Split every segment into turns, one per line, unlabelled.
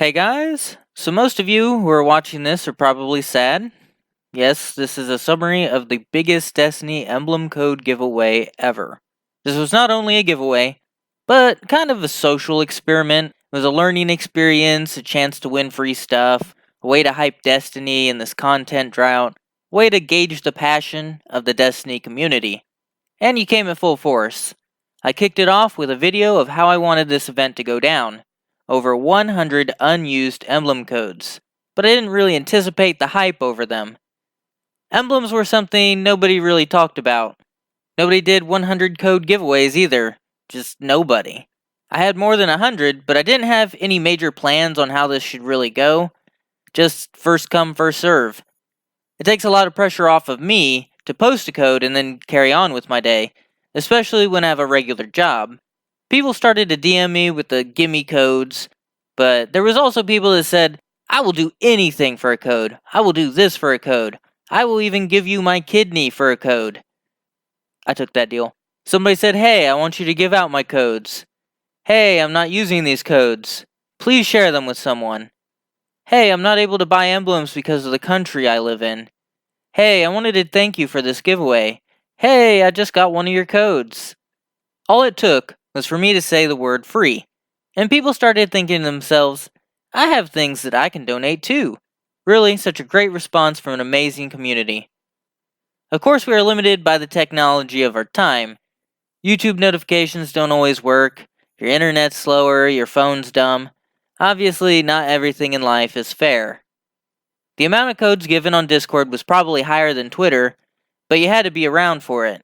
Hey guys! So most of you who are watching this are probably sad. Yes, this is a summary of the biggest Destiny emblem code giveaway ever. This was not only a giveaway, but kind of a social experiment. It was a learning experience, a chance to win free stuff, a way to hype Destiny in this content drought, a way to gauge the passion of the Destiny community. And you came at full force. I kicked it off with a video of how I wanted this event to go down. Over 100 unused emblem codes, but I didn't really anticipate the hype over them. Emblems were something nobody really talked about. Nobody did 100 code giveaways either, just nobody. I had more than 100, but I didn't have any major plans on how this should really go, just first come, first serve. It takes a lot of pressure off of me to post a code and then carry on with my day, especially when I have a regular job. People started to DM me with the Gimmie codes, but there was also people that said, I will do anything for a code. I will do this for a code. I will even give you my kidney for a code. I took that deal. Somebody said, hey, I want you to give out my codes. Hey, I'm not using these codes. Please share them with someone. Hey, I'm not able to buy emblems because of the country I live in. Hey, I wanted to thank you for this giveaway. Hey, I just got one of your codes. All it took was for me to say the word free, and people started thinking to themselves, I have things that I can donate too. Really, such a great response from an amazing community. Of course, we are limited by the technology of our time. YouTube notifications don't always work, your internet's slower, your phone's dumb. Obviously, not everything in life is fair. The amount of codes given on Discord was probably higher than Twitter, but you had to be around for it.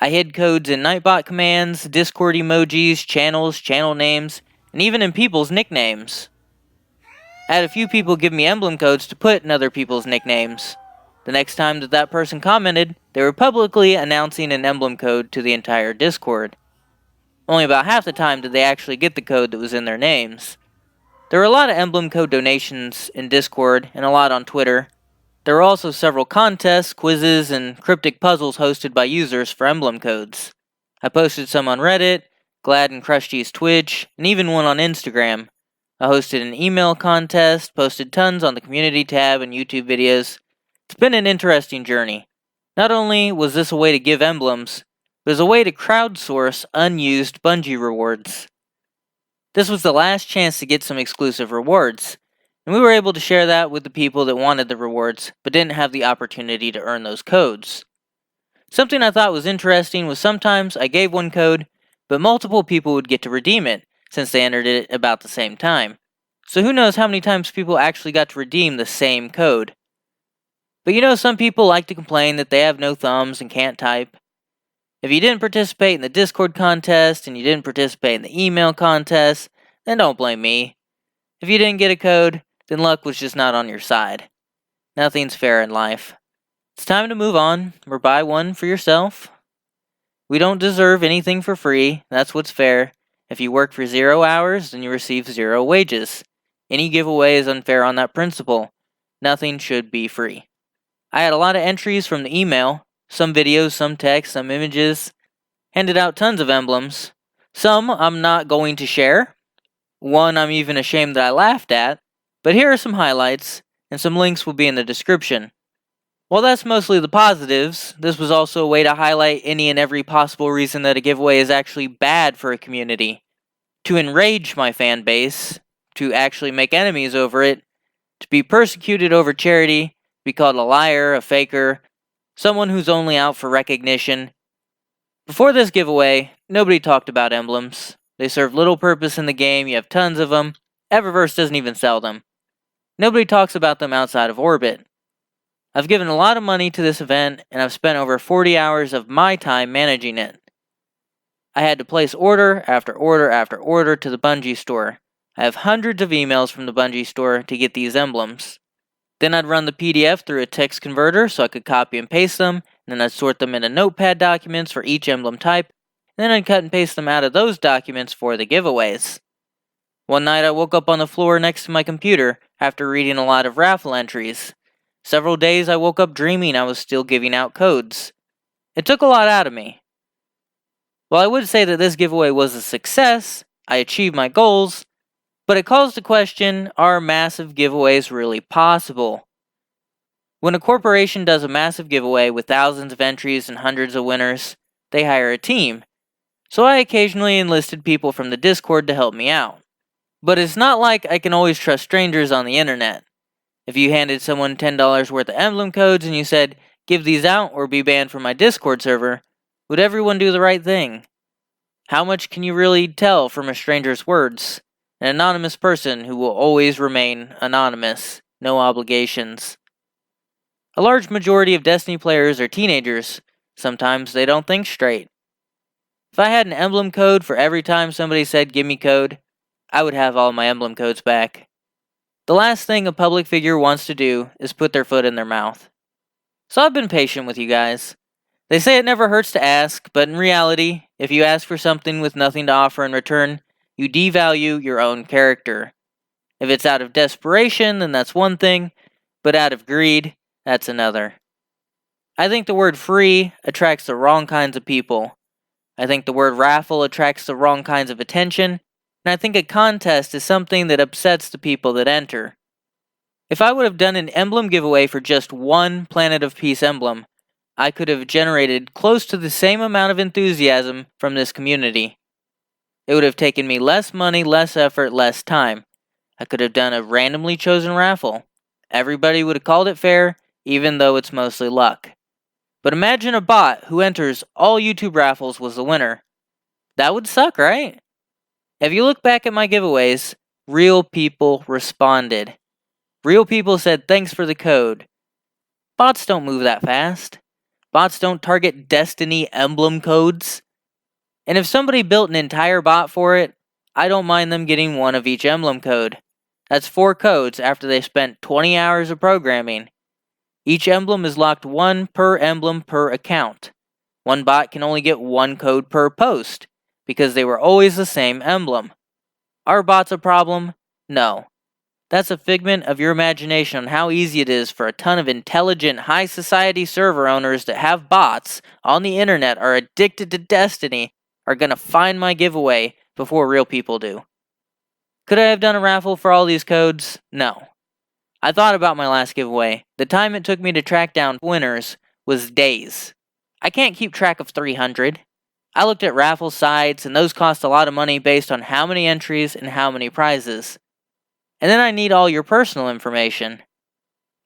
I hid codes in Nightbot commands, Discord emojis, channels, channel names, and even in people's nicknames. I had a few people give me emblem codes to put in other people's nicknames. The next time that person commented, they were publicly announcing an emblem code to the entire Discord. Only about half the time did they actually get the code that was in their names. There were a lot of emblem code donations in Discord and a lot on Twitter. There were also several contests, quizzes, and cryptic puzzles hosted by users for emblem codes. I posted some on Reddit, Glad and Krusty's Twitch, and even one on Instagram. I hosted an email contest, posted tons on the community tab and YouTube videos. It's been an interesting journey. Not only was this a way to give emblems, but it was a way to crowdsource unused Bungie rewards. This was the last chance to get some exclusive rewards, and we were able to share that with the people that wanted the rewards, but didn't have the opportunity to earn those codes. Something I thought was interesting was sometimes I gave one code, but multiple people would get to redeem it, since they entered it about the same time. So who knows how many times people actually got to redeem the same code. But some people like to complain that they have no thumbs and can't type. If you didn't participate in the Discord contest, and you didn't participate in the email contest, then don't blame me. If you didn't get a code, then luck was just not on your side. Nothing's fair in life. It's time to move on, or buy one for yourself. We don't deserve anything for free, that's what's fair. If you work for 0 hours, then you receive 0 wages. Any giveaway is unfair on that principle. Nothing should be free. I had a lot of entries from the email, some videos, some text, some images. Handed out tons of emblems. Some I'm not going to share. One I'm even ashamed that I laughed at. But here are some highlights, and some links will be in the description. While that's mostly the positives, this was also a way to highlight any and every possible reason that a giveaway is actually bad for a community. To enrage my fan base, to actually make enemies over it, to be persecuted over charity, be called a liar, a faker, someone who's only out for recognition. Before this giveaway, nobody talked about emblems. They serve little purpose in the game, you have tons of them. Eververse doesn't even sell them. Nobody talks about them outside of Orbit. I've given a lot of money to this event, and I've spent over 40 hours of my time managing it. I had to place order after order after order to the Bungie store. I have hundreds of emails from the Bungie store to get these emblems. Then I'd run the PDF through a text converter so I could copy and paste them, and then I'd sort them into notepad documents for each emblem type, and then I'd cut and paste them out of those documents for the giveaways. One night I woke up on the floor next to my computer after reading a lot of raffle entries. Several days I woke up dreaming I was still giving out codes. It took a lot out of me. While I would say that this giveaway was a success, I achieved my goals, But it calls to question, are massive giveaways really possible? When a corporation does a massive giveaway with thousands of entries and hundreds of winners, they hire a team. So I occasionally enlisted people from the Discord to help me out. But it's not like I can always trust strangers on the internet. If you handed someone $10 worth of emblem codes and you said, give these out or be banned from my Discord server, would everyone do the right thing? How much can you really tell from a stranger's words? An anonymous person who will always remain anonymous, no obligations. A large majority of Destiny players are teenagers. Sometimes they don't think straight. If I had an emblem code for every time somebody said give me code, I would have all my emblem codes back. The last thing a public figure wants to do is put their foot in their mouth. So I've been patient with you guys. They say it never hurts to ask, but in reality, if you ask for something with nothing to offer in return, you devalue your own character. If it's out of desperation, then that's one thing, but out of greed, that's another. I think the word free attracts the wrong kinds of people. I think the word raffle attracts the wrong kinds of attention, and I think a contest is something that upsets the people that enter. If I would have done an emblem giveaway for just one Planet of Peace emblem, I could have generated close to the same amount of enthusiasm from this community. It would have taken me less money, less effort, less time. I could have done a randomly chosen raffle. Everybody would have called it fair, even though it's mostly luck. But imagine a bot who enters all YouTube raffles was the winner. That would suck, right? If you look back at my giveaways, real people responded. Real people said thanks for the code. Bots don't move that fast. Bots don't target Destiny emblem codes. And if somebody built an entire bot for it, I don't mind them getting one of each emblem code. That's 4 codes after they spent 20 hours of programming. Each emblem is locked 1 per emblem per account. One bot can only get 1 code per post, because they were always the same emblem. Are bots a problem? No. That's a figment of your imagination on how easy it is for a ton of intelligent, high society server owners that have bots on the internet, are addicted to Destiny, are gonna find my giveaway before real people do. Could I have done a raffle for all these codes? No. I thought about my last giveaway. The time it took me to track down winners was days. I can't keep track of 300. I looked at raffle sites, and those cost a lot of money based on how many entries and how many prizes. And then I need all your personal information.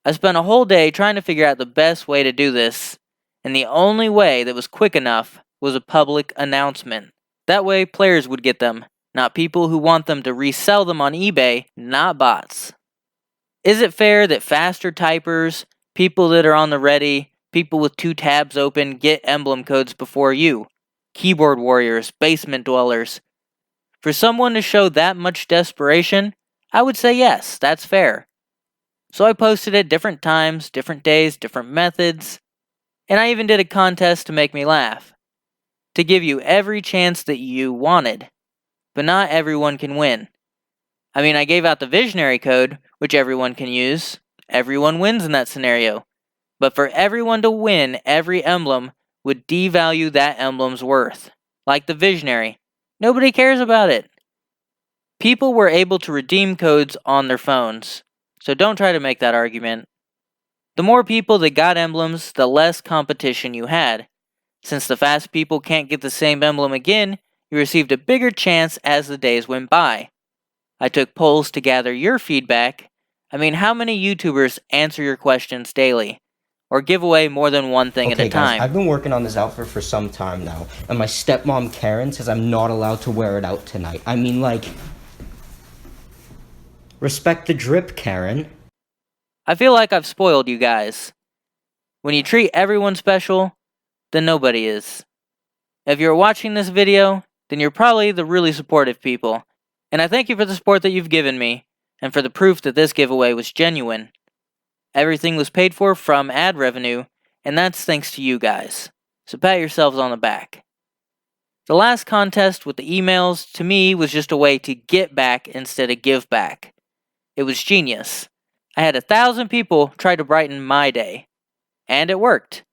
I spent a whole day trying to figure out the best way to do this, and the only way that was quick enough was a public announcement. That way players would get them, not people who want them to resell them on eBay, not bots. Is it fair that faster typers, people that are on the ready, people with 2 tabs open get emblem codes before you? Keyboard warriors, basement dwellers. For someone to show that much desperation, I would say yes, that's fair. So I posted at different times, different days, different methods, and I even did a contest to make me laugh. To give you every chance that you wanted. But not everyone can win. I mean, I gave out the Visionary code, which everyone can use. Everyone wins in that scenario. But for everyone to win every emblem would devalue that emblem's worth. Like the Visionary. Nobody cares about it. People were able to redeem codes on their phones, so don't try to make that argument. The more people that got emblems, the less competition you had. Since the fast people can't get the same emblem again, you received a bigger chance as the days went by. I took polls to gather your feedback. I mean, how many YouTubers answer your questions daily? Or give away more than one thing at a time?
Guys, I've been working on this outfit for some time now, and my stepmom Karen says I'm not allowed to wear it out tonight. I mean, like, respect the drip, Karen.
I feel like I've spoiled you guys. When you treat everyone special, then nobody is. If you're watching this video, then you're probably the really supportive people. And I thank you for the support that you've given me, and for the proof that this giveaway was genuine. Everything was paid for from ad revenue, and that's thanks to you guys. So pat yourselves on the back. The last contest with the emails, to me, was just a way to get back instead of give back. It was genius. I had 1,000 people try to brighten my day. And it worked.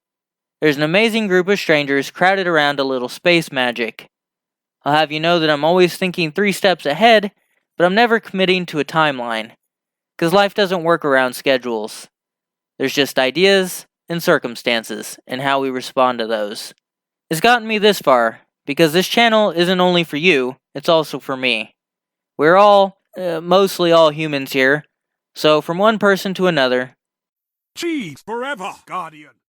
There's an amazing group of strangers crowded around a little space magic. I'll have you know that I'm always thinking 3 steps ahead, but I'm never committing to a timeline, because life doesn't work around schedules. There's just ideas and circumstances, and how we respond to those. It's gotten me this far, because this channel isn't only for you, it's also for me. We're all, mostly all humans here, so from one person to another,
Cheese forever, Guardian.